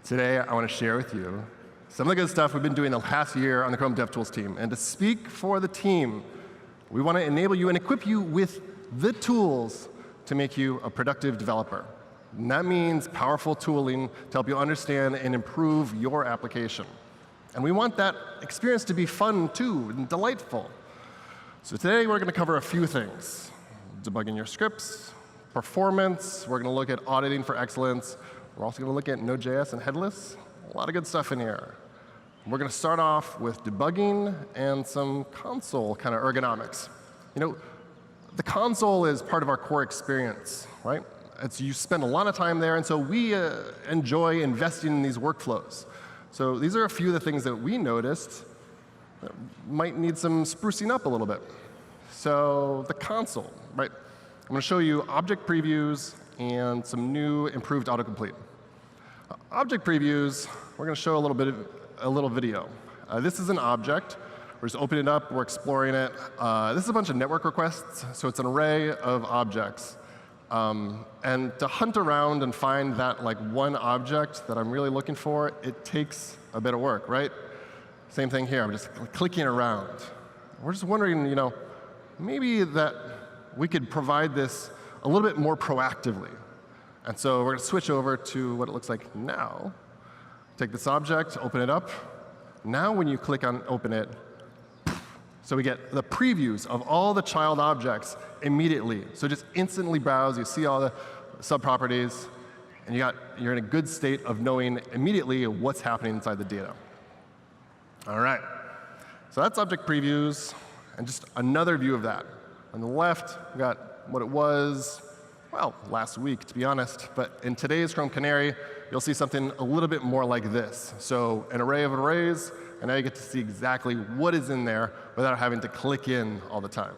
Today, I want to share with you some of the good stuff we've been doing the past year on the Chrome DevTools team. And to speak for the team, we want to enable you and equip you with the tools to make you a productive developer. And that means powerful tooling to help you understand and improve your application. And we want that experience to be fun, too, and delightful. So today, we're going to cover a few things. Debugging your scripts, performance. We're going to look at auditing for excellence. We're also going to look at Node.js and headless. A lot of good stuff in here. We're going to start off with debugging and some console kind of ergonomics. You know, the console is part of our core experience, right? You spend a lot of time there, and so we enjoy investing in these workflows. So these are a few of the things that we noticed that might need some sprucing up a little bit. So the console, right? I'm going to show you object previews and some new improved autocomplete. Object previews, we're going to show a little video. This is an object. We're just opening it up. We're exploring it. This is a bunch of network requests, so it's an array of objects. And to hunt around and find that one object that I'm really looking for, it takes a bit of work, right? Same thing here. I'm just clicking around. We're just wondering, maybe that we could provide this a little bit more proactively. And so we're going to switch over to what it looks like now. Take this object, open it up. Now when you click on open it, so we get the previews of all the child objects immediately. So just instantly browse. You see all the subproperties. And you're in a good state of knowing immediately what's happening inside the data. All right. So that's object previews. And just another view of that. On the left, we've got what it was, well, last week, to be honest. But in today's Chrome Canary, you'll see something a little bit more like this. So an array of arrays, and now you get to see exactly what is in there without having to click in all the time.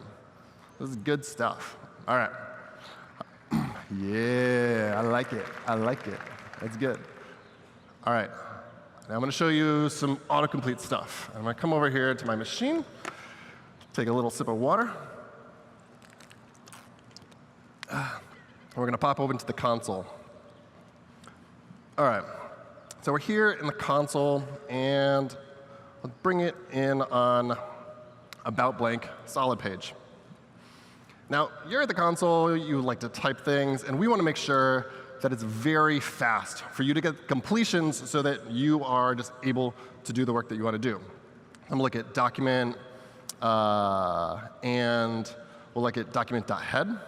This is good stuff. All right. Yeah, I like it. I like it. That's good. All right. Now I'm going to show you some autocomplete stuff. I'm going to come over here to my machine, take a little sip of water. We're going to pop over into the console. All right. So we're here in the console, and let's bring it in on about blank solid page. Now, you're at the console. You like to type things, and we want to make sure that it's very fast for you to get completions so that you are just able to do the work that you want to do. I'm going to look at document, and we'll look at document.head.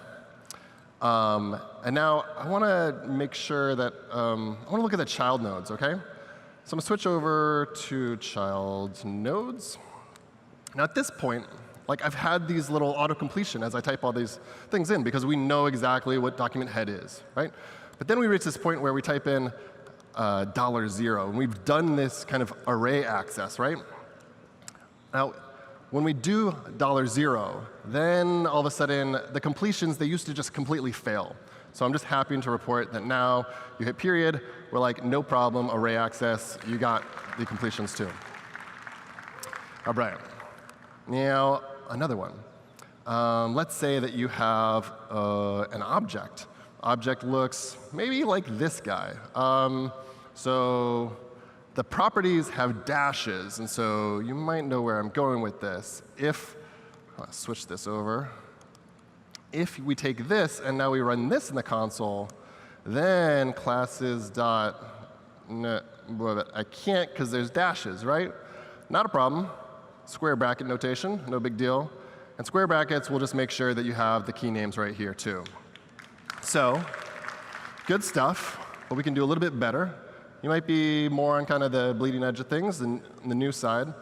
And now I want to make sure that I want to look at the child nodes, OK? So I'm going to switch over to child nodes. Now at this point, I've had these little auto-completion as I type all these things in because we know exactly what document head is, right? But then we reach this point where we type in $0, and we've done this kind of array access, right? Now, when we do $0, then all of a sudden, the completions, they used to just completely fail. So I'm just happy to report that now you hit period, we're like, no problem, array access, you got the completions too. All right. Now, another one. Let's say that you have an object. Object looks maybe like this guy. So the properties have dashes, and so you might know where I'm going with this. Let's switch this over. If we take this and now we run this in the console, then classes dot, I can't because there's dashes, right? Not a problem. Square bracket notation, no big deal. And square brackets will just make sure that you have the key names right here, too. So good stuff, but we can do a little bit better. You might be more on kind of the bleeding edge of things than the new side.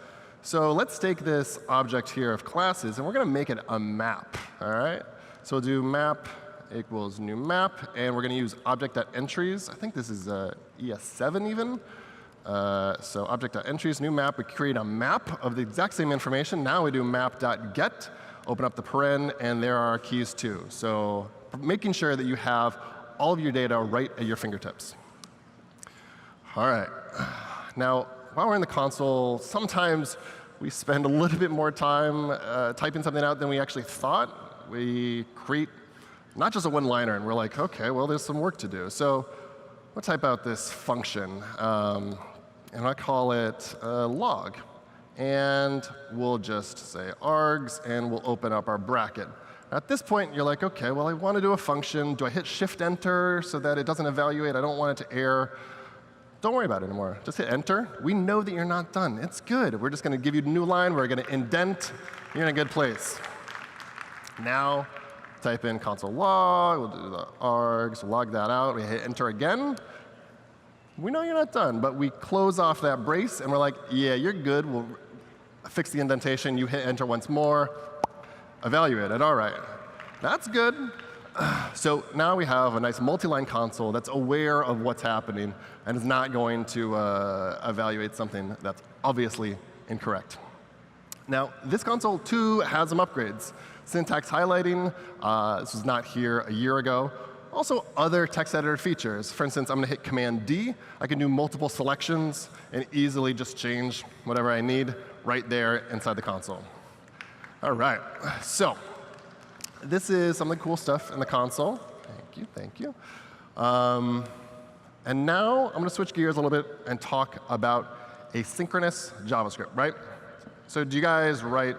So let's take this object here of classes, and we're going to make it a map. All right? So we'll do map equals new map, and we're going to use object.entries. I think this is ES7 even. So object.entries, new map. We create a map of the exact same information. Now we do map.get, open up the paren, and there are our keys too. So making sure that you have all of your data right at your fingertips. All right. Now, while we're in the console, sometimes we spend a little bit more time typing something out than we actually thought. We create not just a one-liner, and we're like, OK, well, there's some work to do. So we'll type out this function, and I call it log. And we'll just say args, and we'll open up our bracket. At this point, you're like, OK, well, I want to do a function. Do I hit Shift-Enter so that it doesn't evaluate? I don't want it to error. Don't worry about it anymore. Just hit Enter. We know that you're not done. It's good. We're just going to give you a new line. We're going to indent. You're in a good place. Now, type in console log. We'll do the args. Log that out. We hit Enter again. We know you're not done, but we close off that brace, and we're like, yeah, you're good. We'll fix the indentation. You hit Enter once more. Evaluate it. All right. That's good. So now we have a nice multi-line console that's aware of what's happening and is not going to evaluate something that's obviously incorrect. Now, this console, too, has some upgrades. Syntax highlighting. This was not here a year ago. Also, other text editor features. For instance, I'm going to hit Command-D. I can do multiple selections and easily just change whatever I need right there inside the console. All right. So this is some of the cool stuff in the console. Thank you. Thank you. And now I'm going to switch gears a little bit and talk about asynchronous JavaScript, right? So do you guys write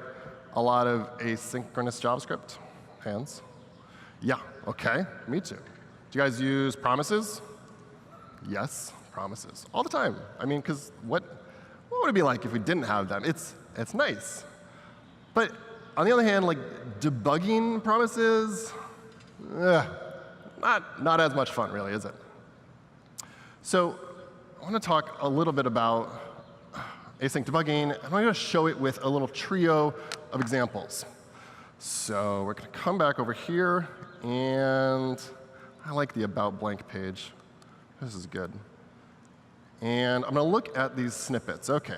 a lot of asynchronous JavaScript? Hands? Yeah. OK. Me too. Do you guys use promises? Yes. Promises. All the time. I mean, because what would it be like if we didn't have them? It's nice. But on the other hand, like debugging promises, not as much fun, really, is it? So I want to talk a little bit about async debugging, and I'm going to show it with a little trio of examples. So we're going to come back over here, and I like the About blank page. This is good. And I'm going to look at these snippets. OK.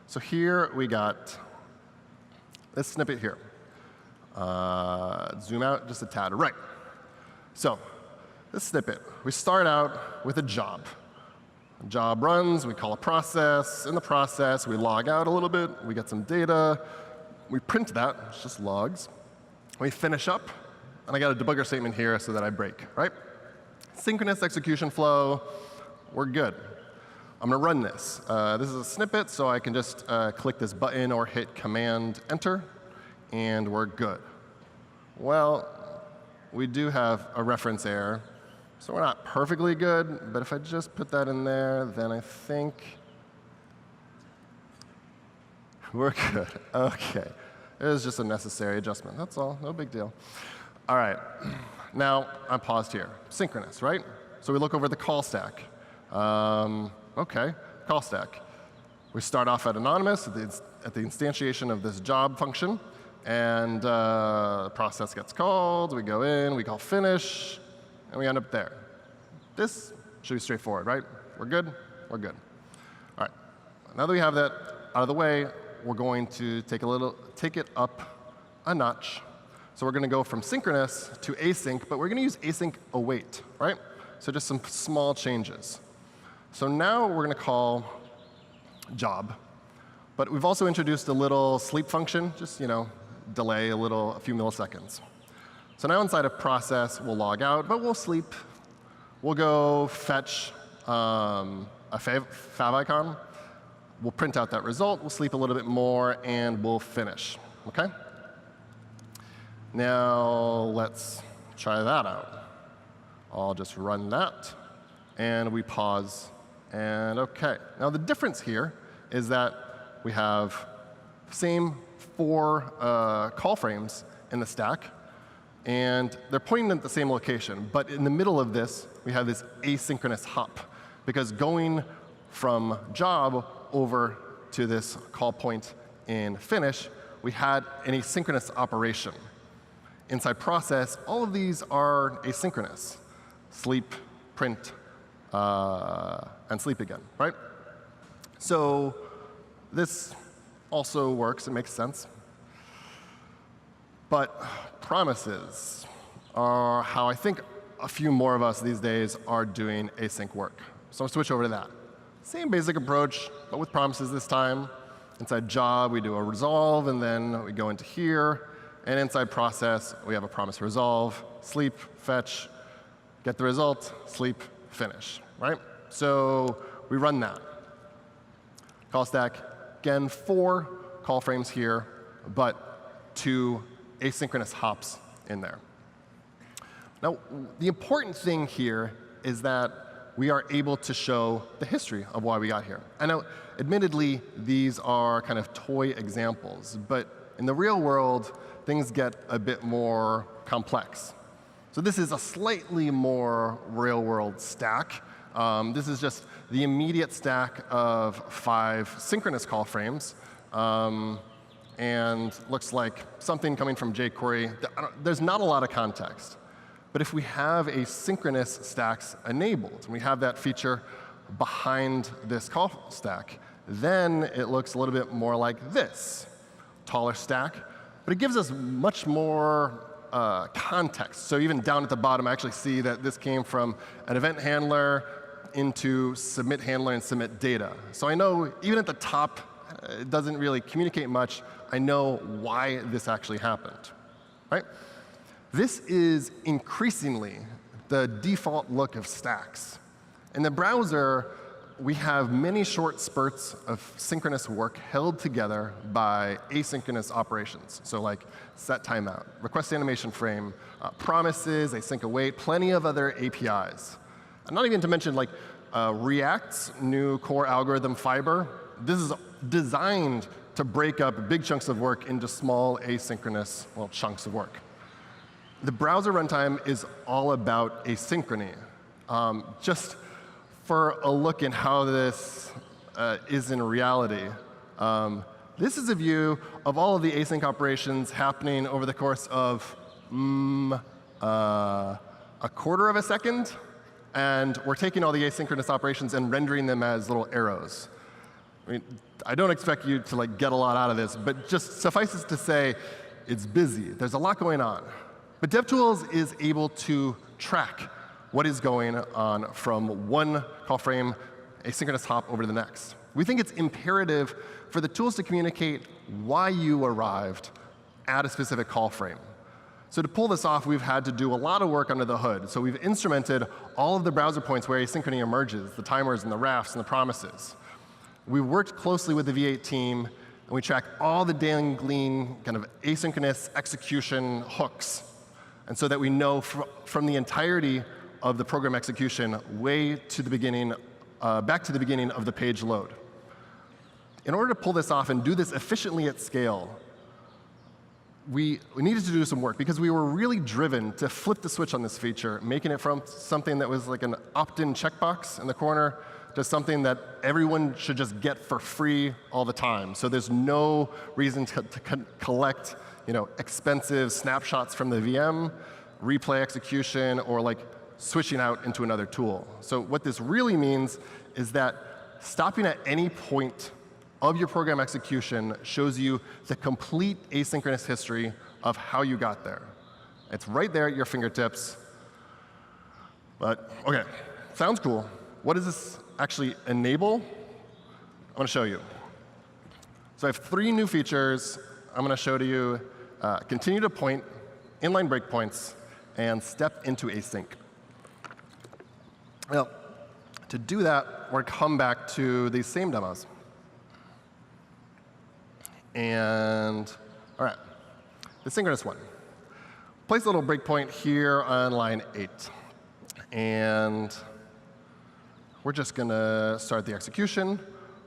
So here we got this snippet here. Zoom out just a tad. Right. So this snippet, we start out with a job. A job runs. We call a process. In the process, we log out a little bit. We get some data. We print that. It's just logs. We finish up. And I got a debugger statement here so that I break. Right? Synchronous execution flow. We're good. I'm going to run this. This is a snippet, so I can just click this button or hit Command-Enter, and we're good. Well, we do have a reference error, so we're not perfectly good. But if I just put that in there, then I think we're good. OK. It was just a necessary adjustment. That's all. No big deal. All right. Now, I'm paused here. Synchronous, right? So we look over the call stack. OK, call stack. We start off at anonymous at the instantiation of this job function. And the process gets called. We go in. We call finish. And we end up there. This should be straightforward, right? We're good? We're good. All right. Now that we have that out of the way, we're going to take it up a notch. So we're going to go from synchronous to async. But we're going to use async await, right? So just some small changes. So now we're going to call job. But we've also introduced a little sleep function, just delay a few milliseconds. So now inside of process, we'll log out, but we'll sleep. We'll go fetch a fav icon. We'll print out that result. We'll sleep a little bit more, and we'll finish. OK? Now let's try that out. I'll just run that, and we pause. And OK. Now the difference here is that we have same 4 call frames in the stack, and they're pointing at the same location. But in the middle of this, we have this asynchronous hop, because going from job over to this call point in finish, we had an asynchronous operation. Inside process, all of these are asynchronous. Sleep, print, and sleep again, right? So this also works. It makes sense. But promises are how I think a few more of us these days are doing async work. So I'll switch over to that. Same basic approach, but with promises this time. Inside job, we do a resolve, and then we go into here. And inside process, we have a promise resolve, sleep, fetch, get the result, sleep, finish, right? So we run that. Call stack, again, 4 call frames here, but 2 asynchronous hops in there. Now, the important thing here is that we are able to show the history of why we got here. I know, admittedly, these are kind of toy examples, but in the real world, things get a bit more complex. So this is a slightly more real-world stack. This is just the immediate stack of 5 synchronous call frames, and looks like something coming from jQuery. There's not a lot of context. But if we have asynchronous stacks enabled, and we have that feature behind this call stack, then it looks a little bit more like this. Taller stack, but it gives us much more context. So even down at the bottom, I actually see that this came from an event handler into submit handler and submit data. So I know even at the top, it doesn't really communicate much. I know why this actually happened, right? This is increasingly the default look of stacks. In the browser, we have many short spurts of synchronous work held together by asynchronous operations. So like set timeout, request animation frame, promises, async await, plenty of other APIs. And not even to mention like React's new core algorithm fiber. This is designed to break up big chunks of work into small asynchronous chunks of work. The browser runtime is all about asynchrony. Just for a look in how this is in reality, this is a view of all of the async operations happening over the course of a quarter of a second. And we're taking all the asynchronous operations and rendering them as little arrows. I mean, I don't expect you to like get a lot out of this, but just suffices to say it's busy. There's a lot going on. But DevTools is able to track what is going on from one call frame, asynchronous hop, over to the next. We think it's imperative for the tools to communicate why you arrived at a specific call frame. So to pull this off, we've had to do a lot of work under the hood. So we've instrumented all of the browser points where asynchrony emerges, the timers and the rafts and the promises. We worked closely with the V8 team, and we track all the dangling kind of asynchronous execution hooks, and so that we know from the entirety of the program execution way to the beginning, back to the beginning of the page load. In order to pull this off and do this efficiently at scale, we needed to do some work because we were really driven to flip the switch on this feature, making it from something that was like an opt-in checkbox in the corner to something that everyone should just get for free all the time. So there's no reason to collect expensive snapshots from the VM, replay execution, or like switching out into another tool. So what this really means is that stopping at any point of your program execution shows you the complete asynchronous history of how you got there. It's right there at your fingertips. But OK, sounds cool. What does this actually enable? I want to show you. So I have 3 new features I'm going to show to you. Continue to point, inline breakpoints, and step into async. Well, to do that, we're going to come back to these same demos. And all right, the synchronous one. Place a little breakpoint here on line 8. And we're just going to start the execution.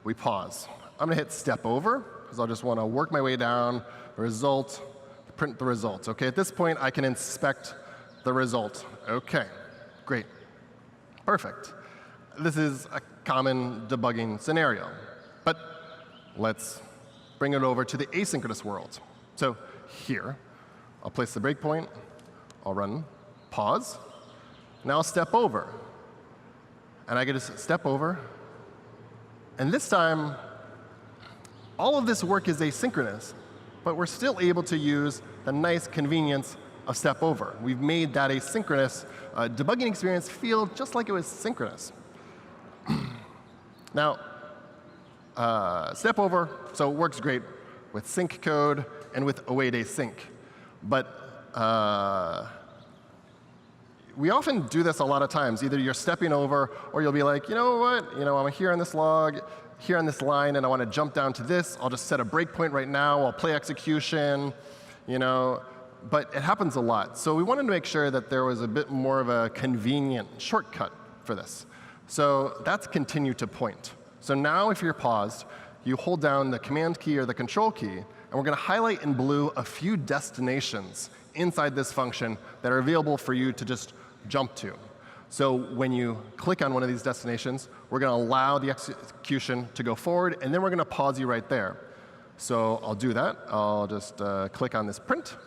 We pause. I'm going to hit step over, because I'll just want to work my way down the result, print the result. OK, at this point, I can inspect the result. OK, great. Perfect. This is a common debugging scenario. But let's bring it over to the asynchronous world. So here, I'll place the breakpoint. I'll run pause. Now I'll step over. And I get to step over. And this time, all of this work is asynchronous, but we're still able to use the nice convenience of step over. We've made that asynchronous debugging experience feel just like it was synchronous. Now, step over, so it works great with sync code and with await async. But we often do this a lot of times. Either you're stepping over, or you'll be like, you know what? I'm here on this log, here on this line, and I want to jump down to this. I'll just set a breakpoint right now. I'll play execution. But it happens a lot. So we wanted to make sure that there was a bit more of a convenient shortcut for this. So that's continue to point. So now if you're paused, you hold down the command key or the control key, and we're going to highlight in blue a few destinations inside this function that are available for you to just jump to. So when you click on one of these destinations, we're going to allow the execution to go forward, and then we're going to pause you right there. So I'll do that. I'll just click on this print,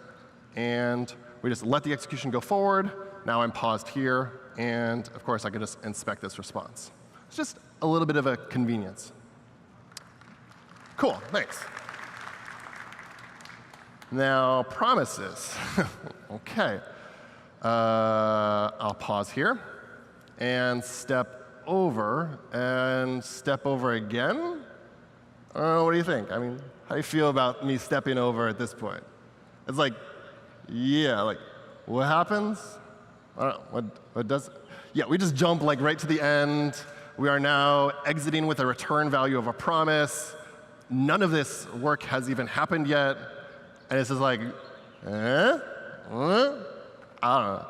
and we just let the execution go forward. Now I'm paused here, and of course, I can just inspect this response. It's just a little bit of a convenience. Cool, thanks. Now, promises. OK. I'll pause here and step over again. What do you think? I mean, how do you feel about me stepping over at this point? It's like, yeah, like, what happens? I don't know, what does? Yeah, we just jump like right to the end. We are now exiting with a return value of a promise. None of this work has even happened yet. And it's just like, I don't know.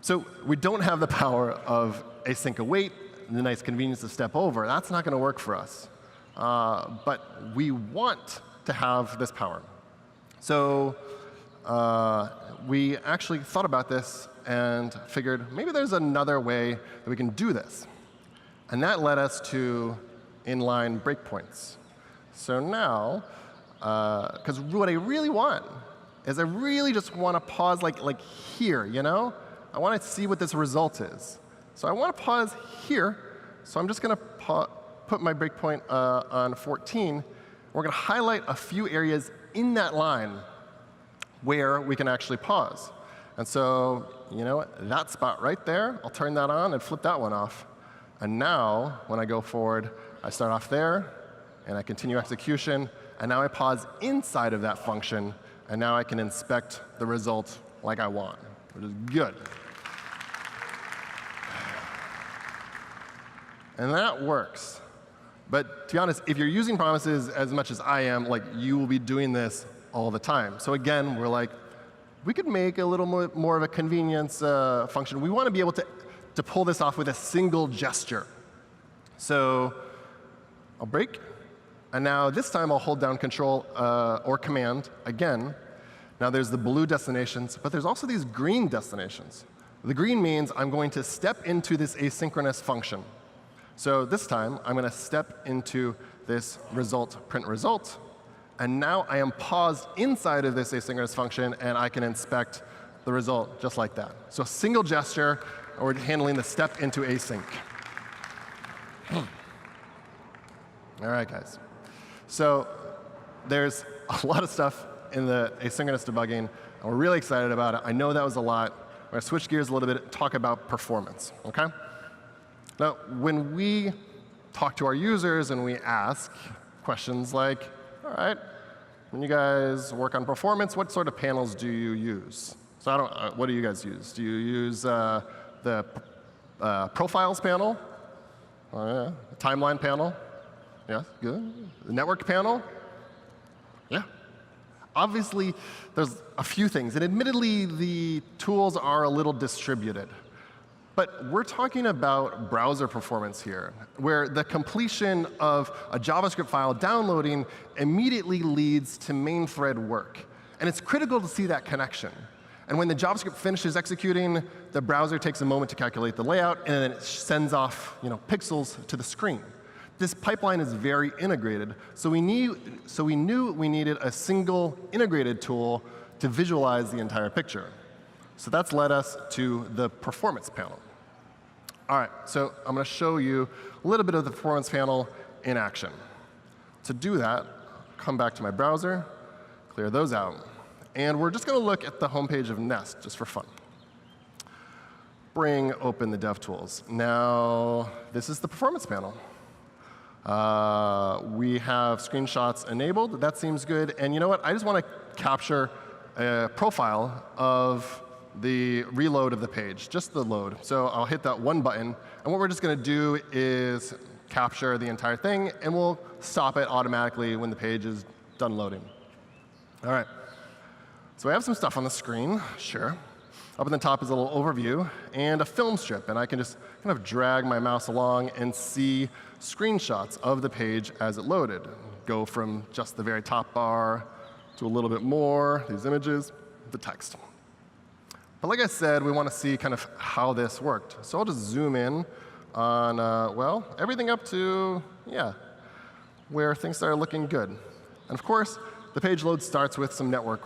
So we don't have the power of async await, the nice convenience of step over. That's not going to work for us. But we want to have this power. So we actually thought about this and figured maybe there's another way that we can do this. And that led us to inline breakpoints. So now, because what I really want is I really just want to pause like here, I want to see what this result is. So I want to pause here. So I'm just going to put my breakpoint on 14. We're going to highlight a few areas in that line where we can actually pause. And so, that spot right there, I'll turn that on and flip that one off. And now, when I go forward, I start off there, and I continue execution. And now I pause inside of that function, and now I can inspect the result like I want, which is good. And that works. But to be honest, if you're using promises as much as I am, you will be doing this all the time. So again, we're like, we could make a little more of a convenience function. We want to be able to pull this off with a single gesture. So I'll break. And now this time, I'll hold down Control or Command again. Now there's the blue destinations, but there's also these green destinations. The green means I'm going to step into this asynchronous function. So this time, I'm going to step into this print result. And now I am paused inside of this asynchronous function, and I can inspect the result just like that. So a single gesture, and we're handling the step into async. All right, guys. So there's a lot of stuff in the asynchronous debugging, and we're really excited about it. I know that was a lot. We're going to switch gears a little bit and talk about performance. OK? Now, when we talk to our users and we ask questions like, all right, when you guys work on performance, what sort of panels do you use? So what do you guys use? Do you use the profiles panel? Oh, yeah. The timeline panel? Yeah, good. The network panel? Yeah. Obviously, there's a few things. And admittedly, the tools are a little distributed. But we're talking about browser performance here, where the completion of a JavaScript file downloading immediately leads to main thread work. And it's critical to see that connection. And when the JavaScript finishes executing, the browser takes a moment to calculate the layout, and then it sends off pixels to the screen. This pipeline is very integrated, so we knew we needed a single integrated tool to visualize the entire picture. So that's led us to the performance panel. All right, so I'm going to show you a little bit of the performance panel in action. To do that, come back to my browser, clear those out. And we're just going to look at the home page of Nest, just for fun. Bring open the DevTools. Now, this is the performance panel. We have screenshots enabled. That seems good. And you know what? I just want to capture a profile of the reload of the page, just the load. So I'll hit that one button, and what we're just going to do is capture the entire thing, and we'll stop it automatically when the page is done loading. All right. So I have some stuff on the screen, sure. Up at the top is a little overview and a film strip, and I can just kind of drag my mouse along and see screenshots of the page as it loaded. Go from just the very top bar to a little bit more, these images, the text. But like I said, we want to see kind of how this worked. So I'll just zoom in on, well, everything up to, yeah, where things started looking good. And of course, the page load starts with some network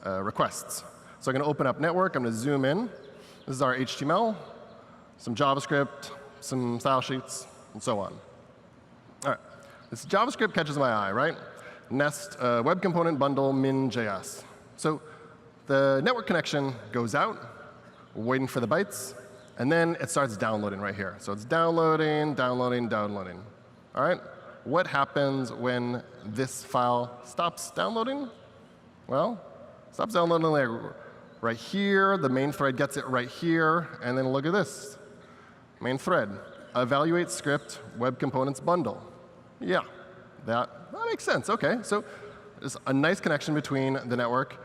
requests. So I'm going to open up network. I'm going to zoom in. This is our HTML, some JavaScript, some style sheets, and so on. All right. This JavaScript catches my eye, right? Nest web component bundle min.js. So the network connection goes out, waiting for the bytes, and then it starts downloading right here. So it's downloading, downloading, downloading. All right? What happens when this file stops downloading? Well, it stops downloading like right here. The main thread gets it right here. And then look at this. Main thread, evaluate script, web components bundle. Yeah, that makes sense. OK, so there's a nice connection between the network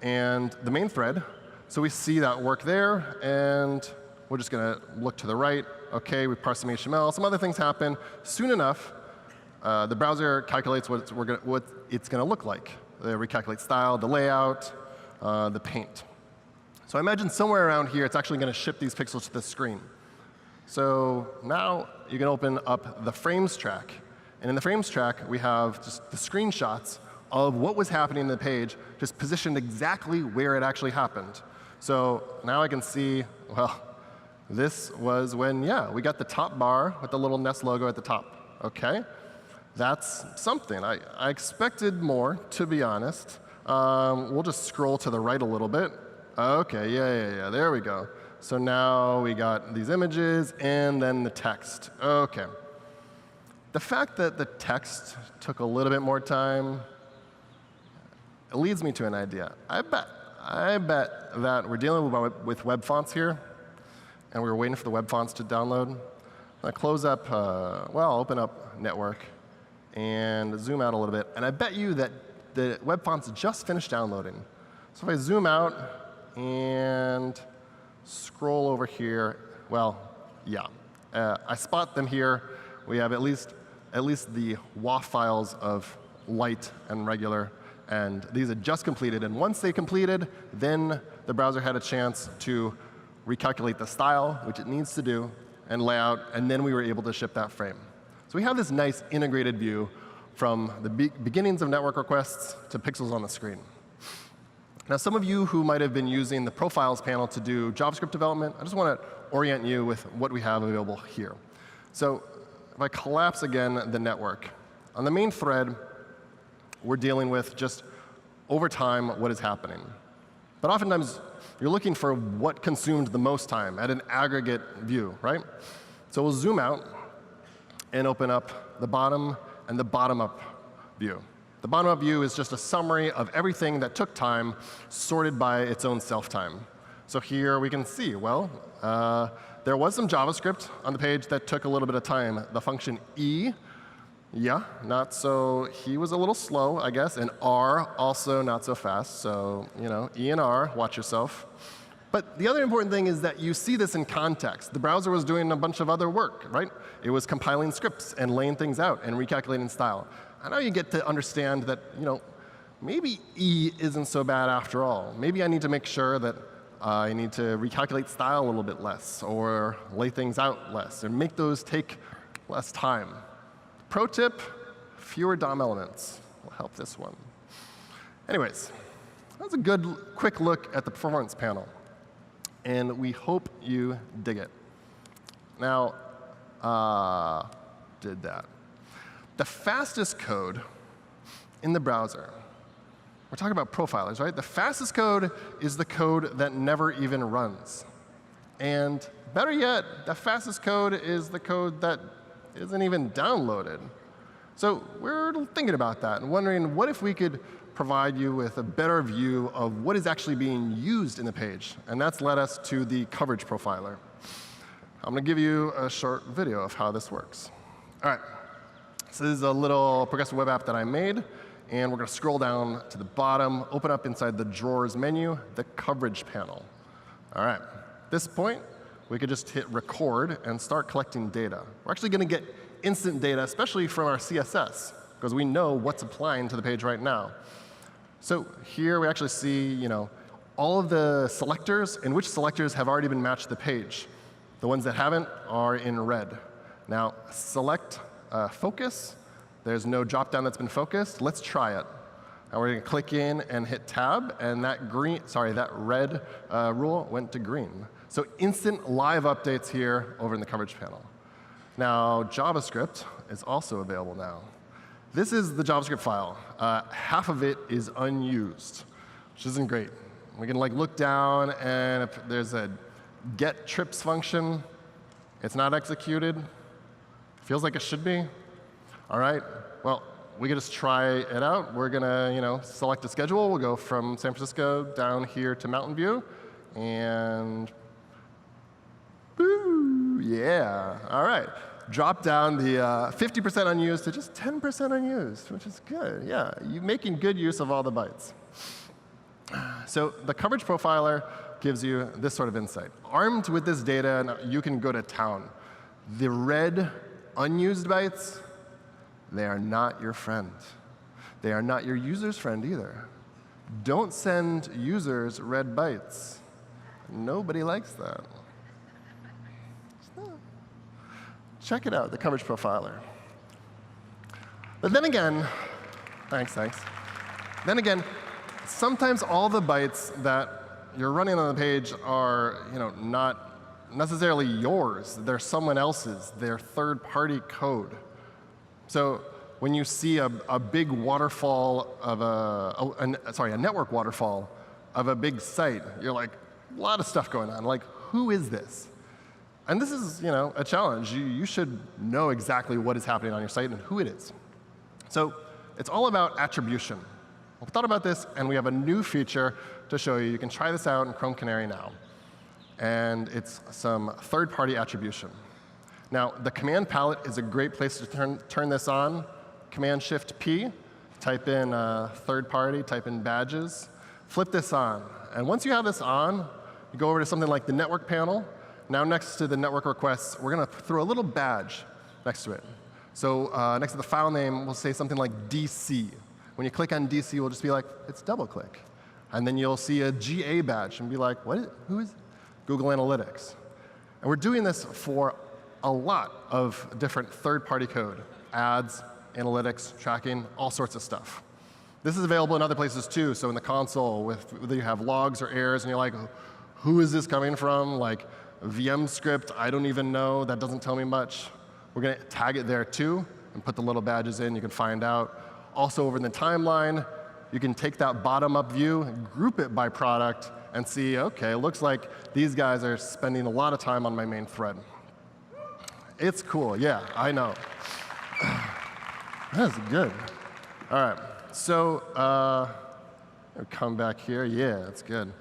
and the main thread. So we see that work there. And we're just going to look to the right. OK, we parse some HTML. Some other things happen. Soon enough, the browser calculates what it's going to look like. They recalculate style, the layout, the paint. So I imagine somewhere around here, it's actually going to ship these pixels to the screen. So now you can open up the frames track. And in the frames track, we have just the screenshots of what was happening in the page, just positioned exactly where it actually happened. So now I can see, well, this was when, yeah, we got the top bar with the little Nest logo at the top. OK. That's something. I expected more, to be honest. We'll just scroll to the right a little bit. OK, yeah. There we go. So now we got these images and then the text. OK. The fact that the text took a little bit more time, it leads me to an idea. I bet that we're dealing with web fonts here, and we were waiting for the web fonts to download. I close up, well, I'll open up network and zoom out a little bit. And I bet you that the web fonts just finished downloading. So if I zoom out and scroll over here, well, yeah. I spot them here. We have at least the WAF files of light and regular. And these had just completed. And once they completed, then the browser had a chance to recalculate the style, which it needs to do, and layout. And then we were able to ship that frame. So we have this nice integrated view from the beginnings of network requests to pixels on the screen. Now, some of you who might have been using the profiles panel to do JavaScript development, I just want to orient you with what we have available here. So if I collapse again the network, on the main thread, we're dealing with just over time what is happening. But oftentimes, you're looking for what consumed the most time at an aggregate view, right? So we'll zoom out and open up the bottom and the bottom-up view. The bottom-up view is just a summary of everything that took time sorted by its own self-time. So here we can see, well, there was some JavaScript on the page that took a little bit of time. The function E, yeah, not so, he was a little slow, I guess, and R also not so fast. So, you know, E and R, watch yourself. But the other important thing is that you see this in context. The browser was doing a bunch of other work, right? It was compiling scripts and laying things out and recalculating style. And now you get to understand that, you know, maybe E isn't so bad after all. Maybe I need to make sure that I need to recalculate style a little bit less or lay things out less and make those take less time. Pro tip, fewer DOM elements will help this one. Anyways, that's a good quick look at the performance panel. And we hope you dig it. Now, did that. The fastest code in the browser, we're talking about profilers, right? The fastest code is the code that never even runs. And better yet, the fastest code is the code that isn't even downloaded. So we're thinking about that and wondering, what if we could provide you with a better view of what is actually being used in the page. And that's led us to the coverage profiler. I'm going to give you a short video of how this works. All right. So this is a little progressive web app that I made. And we're going to scroll down to the bottom, open up inside the drawers menu, the coverage panel. All right. At this point, we could just hit record and start collecting data. We're actually going to get instant data, especially from our CSS, because we know what's applying to the page right now. So here we actually see, all of the selectors and which selectors have already been matched to the page. The ones that haven't are in red. Now, select focus. There's no drop-down that's been focused. Let's try it. Now we're going to click in and hit tab, and that red rule went to green. So instant live updates here over in the coverage panel. Now, JavaScript is also available now. This is the JavaScript file. Half of it is unused, which isn't great. We can look down, and if there's a get trips function, it's not executed. Feels like it should be. All right. Well, we can just try it out. We're going to select a schedule. We'll go from San Francisco down here to Mountain View, and boo, yeah. All right. Drop down the 50% unused to just 10% unused, which is good. Yeah, you're making good use of all the bytes. So the coverage profiler gives you this sort of insight. Armed with this data, you can go to town. The red unused bytes, they are not your friend. They are not your user's friend either. Don't send users red bytes. Nobody likes that. Check it out, the coverage profiler. But then again, thanks. Then again, sometimes all the bytes that you're running on the page are not necessarily yours. They're someone else's. They're third-party code. So when you see a big waterfall of a network waterfall of a big site, you're like, a lot of stuff going on. Like, who is this? And this is, a challenge. You should know exactly what is happening on your site and who it is. So it's all about attribution. We thought about this, and we have a new feature to show you. You can try this out in Chrome Canary now. And it's some third-party attribution. Now, the command palette is a great place to turn this on. Command-Shift-P, type in third-party, type in badges, flip this on. And once you have this on, you go over to something like the network panel. Now, next to the network requests, we're going to throw a little badge next to it. So next to the file name, we'll say something like DC. When you click on DC, we'll just be like, it's double-click. And then you'll see a GA badge and be like, who is Google Analytics? And we're doing this for a lot of different third-party code, ads, analytics, tracking, all sorts of stuff. This is available in other places, too. So in the console, whether you have logs or errors, and you're like, who is this coming from? Like, VM script, I don't even know. That doesn't tell me much. We're going to tag it there, too, and put the little badges in. You can find out. Also, over in the timeline, you can take that bottom-up view, group it by product, and see, OK, it looks like these guys are spending a lot of time on my main thread. It's cool. Yeah, I know. That's good. All right. So I'll come back here. Yeah, that's good.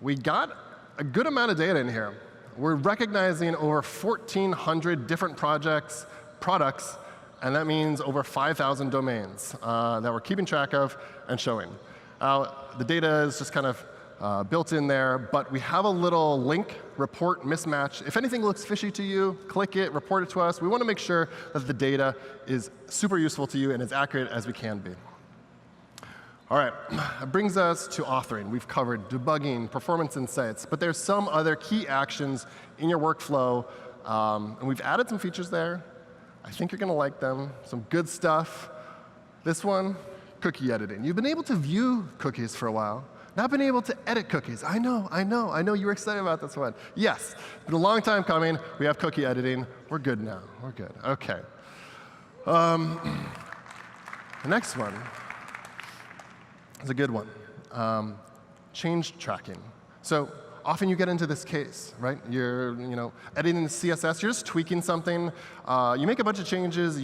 We got a good amount of data in here. We're recognizing over 1,400 different products, and that means over 5,000 domains that we're keeping track of and showing. The data is just kind of built in there, but we have a little link, report mismatch. If anything looks fishy to you, click it, report it to us. We want to make sure that the data is super useful to you and as accurate as we can be. All right, that brings us to authoring. We've covered debugging, performance insights, but there's some other key actions in your workflow, and we've added some features there. I think you're going to like them. Some good stuff. This one, cookie editing. You've been able to view cookies for a while, not been able to edit cookies. I know you were excited about this one. Yes, it's been a long time coming. We have cookie editing. We're good now. We're good. OK. The next one is a good one. Change tracking. So often you get into this case, right? You're editing the CSS, you're just tweaking something. You make a bunch of changes.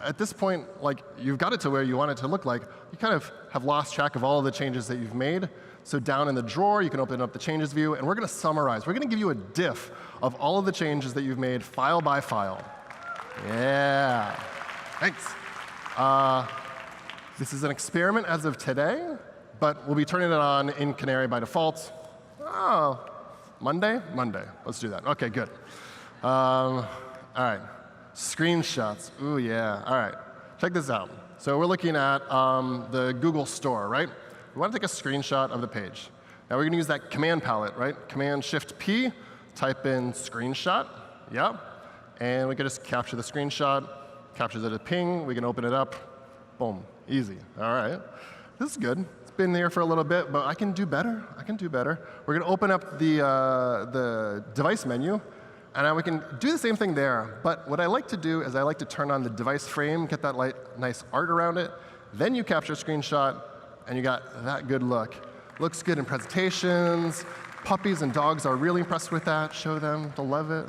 At this point, you've got it to where you want it to look like. You kind of have lost track of all of the changes that you've made. So down in the drawer, you can open up the changes view, and we're going to summarize. We're going to give you a diff of all of the changes that you've made file by file. Yeah. Thanks. This is an experiment as of today, but we'll be turning it on in Canary by default. Oh, Monday? Monday. Let's do that. OK, good. All right. Screenshots. Ooh, yeah. All right. Check this out. So we're looking at the Google Store, right? We want to take a screenshot of the page. Now we're going to use that command palette, right? Command-Shift-P, type in screenshot. Yeah. And we can just capture the screenshot. Captures it at ping. We can open it up. Boom. Easy. All right. This is good. It's been there for a little bit, but I can do better. I can do better. We're going to open up the device menu. And now we can do the same thing there. But what I like to do is I like to turn on the device frame, get that nice art around it. Then you capture a screenshot, and you got that good look. Looks good in presentations. Puppies and dogs are really impressed with that. Show them. They'll love it.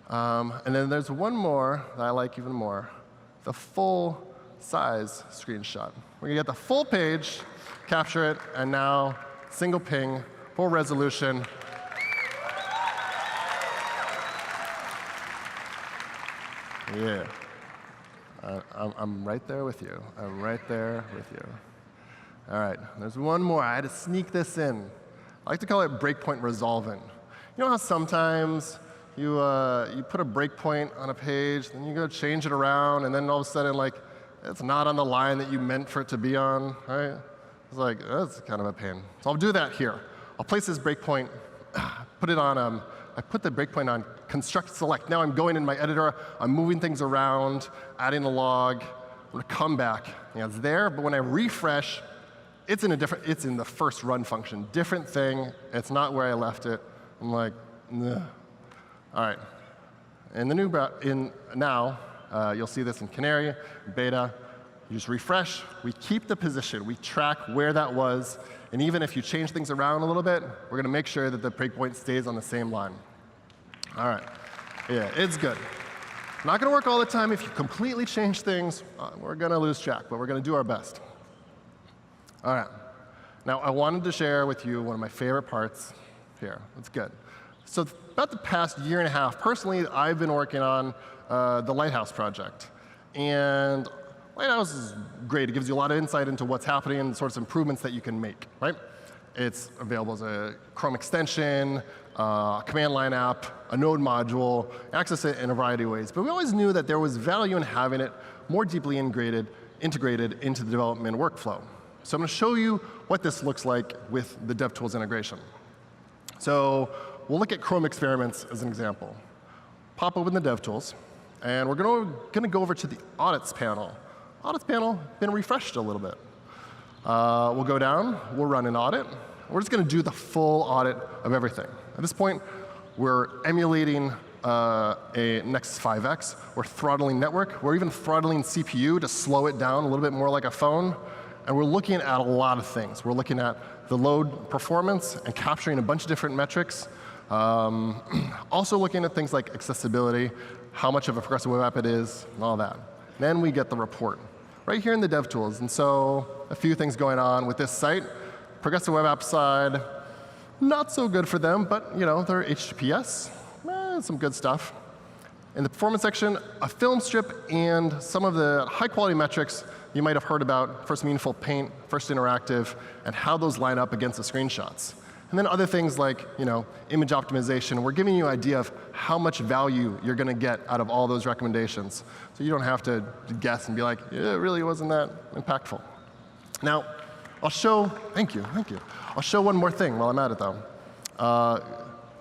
And then there's one more that I like even more, the full-size screenshot. We're going to get the full page, capture it, and now single ping, full resolution. Yeah. I'm right there with you. I'm right there with you. All right. There's one more. I had to sneak this in. I like to call it breakpoint resolving. You know how sometimes you put a breakpoint on a page, then you go change it around, and then all of a sudden, it's not on the line that you meant for it to be on, right? It's that's kind of a pain. So I'll do that here. I'll place this breakpoint, put it on, I put the breakpoint on construct select. Now I'm going in my editor, I'm moving things around, adding a log. I'm going to come back. It's there, but when I refresh, it's in the first run function. Different thing. It's not where I left it. I'm like, nah. All right. In the now, you'll see this in Canary, beta. You just refresh. We keep the position. We track where that was. And even if you change things around a little bit, we're going to make sure that the breakpoint stays on the same line. All right. Yeah, it's good. Not going to work all the time. If you completely change things, we're going to lose track, but we're going to do our best. All right. Now, I wanted to share with you one of my favorite parts here. It's good. So about the past year and a half, personally, I've been working on the Lighthouse project. And Lighthouse is great. It gives you a lot of insight into what's happening and the sorts of improvements that you can make, right? It's available as a Chrome extension, a command line app, a node module, access it in a variety of ways. But we always knew that there was value in having it more deeply integrated into the development workflow. So I'm going to show you what this looks like with the DevTools integration. So we'll look at Chrome experiments as an example. Pop open the DevTools, and we're going to go over to the audits panel. Audits panel been refreshed a little bit. We'll go down. We'll run an audit. We're just going to do the full audit of everything. At this point, we're emulating a Nexus 5X. We're throttling network. We're even throttling CPU to slow it down a little bit more like a phone. And we're looking at a lot of things. We're looking at the load performance and capturing a bunch of different metrics. Also looking at things like accessibility, how much of a progressive web app it is, and all that. Then we get the report right here in the DevTools. And so a few things going on with this site. Progressive web app side, not so good for them, but they're HTTPS, some good stuff. In the performance section, a film strip and some of the high-quality metrics you might have heard about, first meaningful paint, first interactive, and how those line up against the screenshots. And then other things like image optimization. We're giving you an idea of how much value you're going to get out of all those recommendations. So you don't have to guess and be like, yeah, it really wasn't that impactful. Now, I'll show, thank you. I'll show one more thing while I'm at it, though.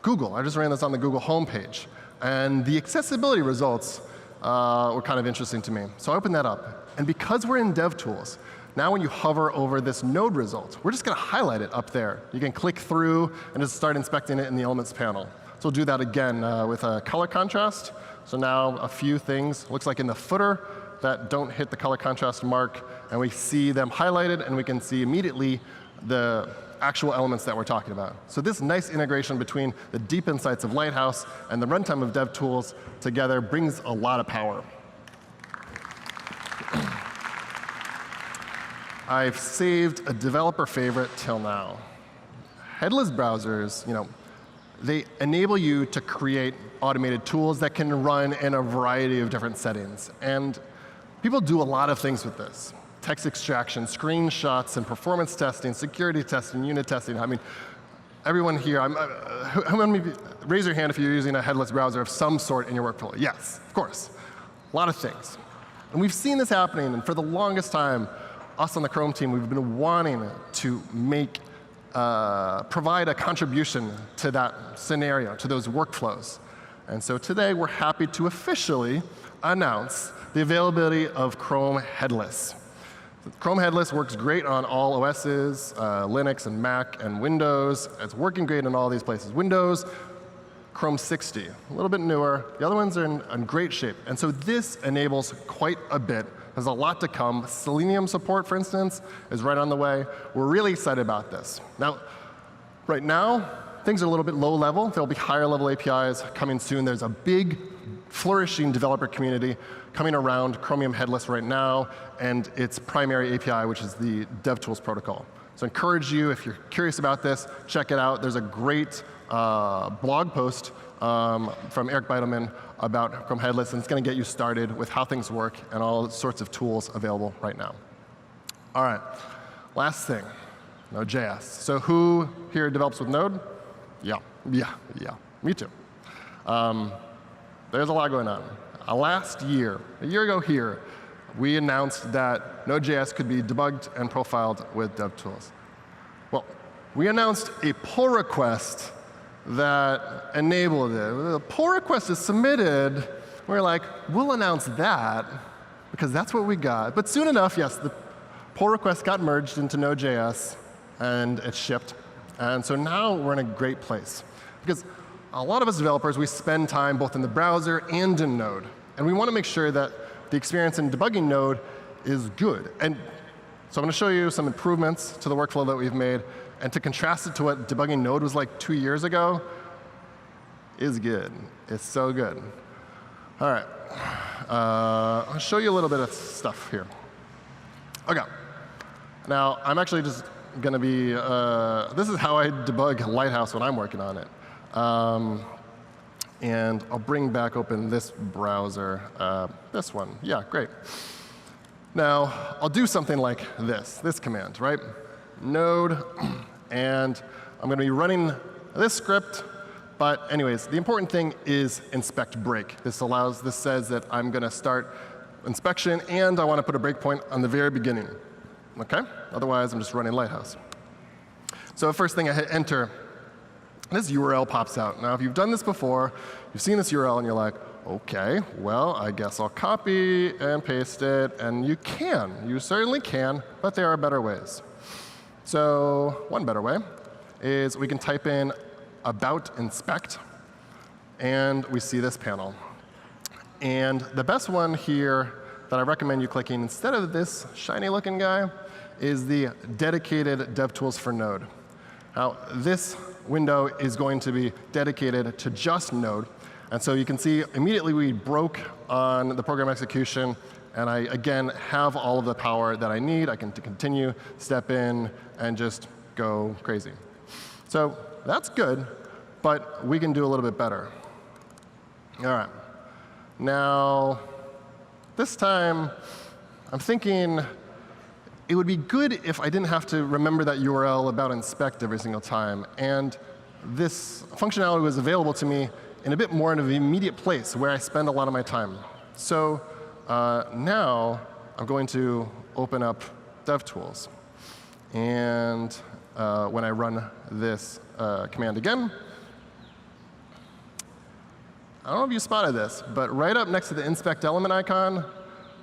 Google, I just ran this on the Google homepage. And the accessibility results were kind of interesting to me. So I opened that up. And because we're in DevTools, now when you hover over this node result, we're just going to highlight it up there. You can click through and just start inspecting it in the elements panel. So we'll do that again with a color contrast. So now a few things, looks like in the footer, that don't hit the color contrast mark. And we see them highlighted, and we can see immediately the actual elements that we're talking about. So this nice integration between the deep insights of Lighthouse and the runtime of DevTools together brings a lot of power. I've saved a developer favorite till now. Headless browsers, they enable you to create automated tools that can run in a variety of different settings. And people do a lot of things with this. Text extraction, screenshots, and performance testing, security testing, unit testing. I mean, everyone here, how many of you, raise your hand if you're using a headless browser of some sort in your workflow. Yes, of course. A lot of things. And we've seen this happening, and for the longest time, us on the Chrome team, we've been wanting to provide a contribution to that scenario, to those workflows. And so today, we're happy to officially announce the availability of Chrome Headless. Chrome Headless works great on all OSs, Linux and Mac and Windows. It's working great in all these places. Windows, Chrome 60, a little bit newer. The other ones are in great shape. And so this enables quite a bit. There's a lot to come. Selenium support, for instance, is right on the way. We're really excited about this. Now, right now, things are a little bit low level. There'll be higher level APIs coming soon. There's a big, flourishing developer community coming around Chromium Headless right now, and its primary API, which is the DevTools protocol. So I encourage you, if you're curious about this, check it out. There's a great blog post from Eric Beitelman about Chrome Headless, and it's going to get you started with how things work and all sorts of tools available right now. All right, last thing, Node.js. So who here develops with Node? Yeah, me too. There's a lot going on. Last year, a year ago here, we announced that Node.js could be debugged and profiled with DevTools. Well, we announced a pull request that enabled it. The pull request is submitted. We're like, we'll announce that, because that's what we got. But soon enough, yes, the pull request got merged into Node.js, and it shipped. And so now we're in a great place. Because a lot of us developers, we spend time both in the browser and in Node. And we want to make sure that the experience in debugging Node is good. And so I'm going to show you some improvements to the workflow that we've made. And to contrast it to what debugging Node was like 2 years ago, is good. It's so good. All right. I'll show you a little bit of stuff here. OK. Now, I'm actually just going to be, this is how I debug Lighthouse when I'm working on it. And I'll bring back open this browser, this one. Yeah, great. Now, I'll do something like this command, right? Node, and I'm going to be running this script. But anyways, the important thing is inspect break. This says that I'm going to start inspection, and I want to put a breakpoint on the very beginning. OK? Otherwise, I'm just running Lighthouse. So the first thing I hit enter. This URL pops out. Now, if you've done this before, you've seen this URL, and you're like, OK, well, I guess I'll copy and paste it. And you can. You certainly can. But there are better ways. So one better way is we can type in about inspect, and we see this panel. And the best one here that I recommend you clicking instead of this shiny-looking guy is the dedicated DevTools for Node. Now, this window is going to be dedicated to just Node. And so you can see immediately we broke on the program execution. And I, again, have all of the power that I need. I can continue, step in, and just go crazy. So that's good. But we can do a little bit better. All right. Now, this time, I'm thinking it would be good if I didn't have to remember that URL about inspect every single time. And this functionality was available to me in a bit more in an immediate place where I spend a lot of my time. So now I'm going to open up DevTools. And when I run this command again, I don't know if you spotted this, but right up next to the inspect element icon,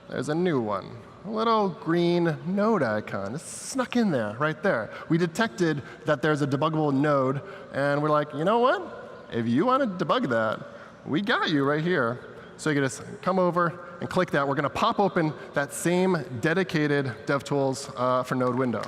there's a new one. A little green node icon. It's snuck in there, right there. We detected that there's a debuggable node, and we're like, you know what? If you want to debug that, we got you right here. So you can just come over and click that. We're going to pop open that same dedicated DevTools for Node window.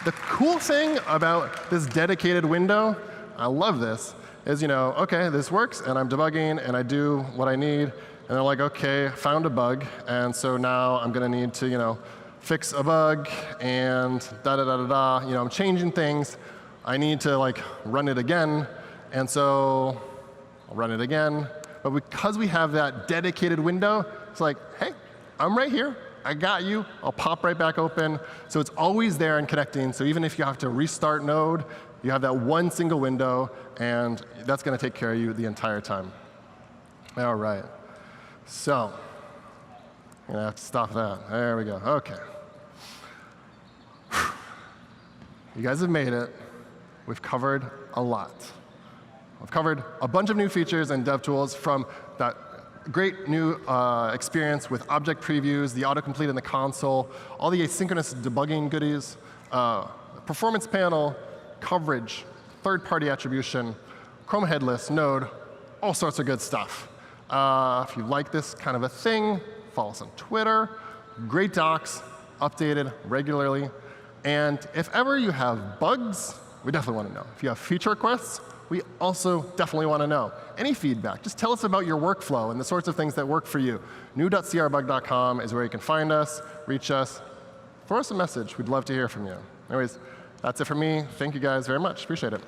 The cool thing about this dedicated window, I love this, is, OK, this works, and I'm debugging, and I do what I need. And they're like, OK, found a bug, and so now I'm going to need to fix a bug, and da-da-da-da-da. I'm changing things. I need to run it again, and so I'll run it again. But because we have that dedicated window, it's like, hey, I'm right here. I got you. I'll pop right back open. So it's always there and connecting. So even if you have to restart Node, you have that one single window, and that's going to take care of you the entire time. All right. So I'm going to have to stop that. There we go. OK. You guys have made it. We've covered a lot. We've covered a bunch of new features in DevTools, from that great new experience with object previews, the autocomplete in the console, all the asynchronous debugging goodies, performance panel, coverage, third-party attribution, Chrome headless, Node, all sorts of good stuff. If you like this kind of a thing, follow us on Twitter. Great docs, updated regularly. And if ever you have bugs, we definitely want to know. If you have feature requests, we also definitely want to know. Any feedback, just tell us about your workflow and the sorts of things that work for you. new.crbug.com is where you can find us, reach us, throw us a message. We'd love to hear from you. Anyways, that's it for me. Thank you guys very much. Appreciate it.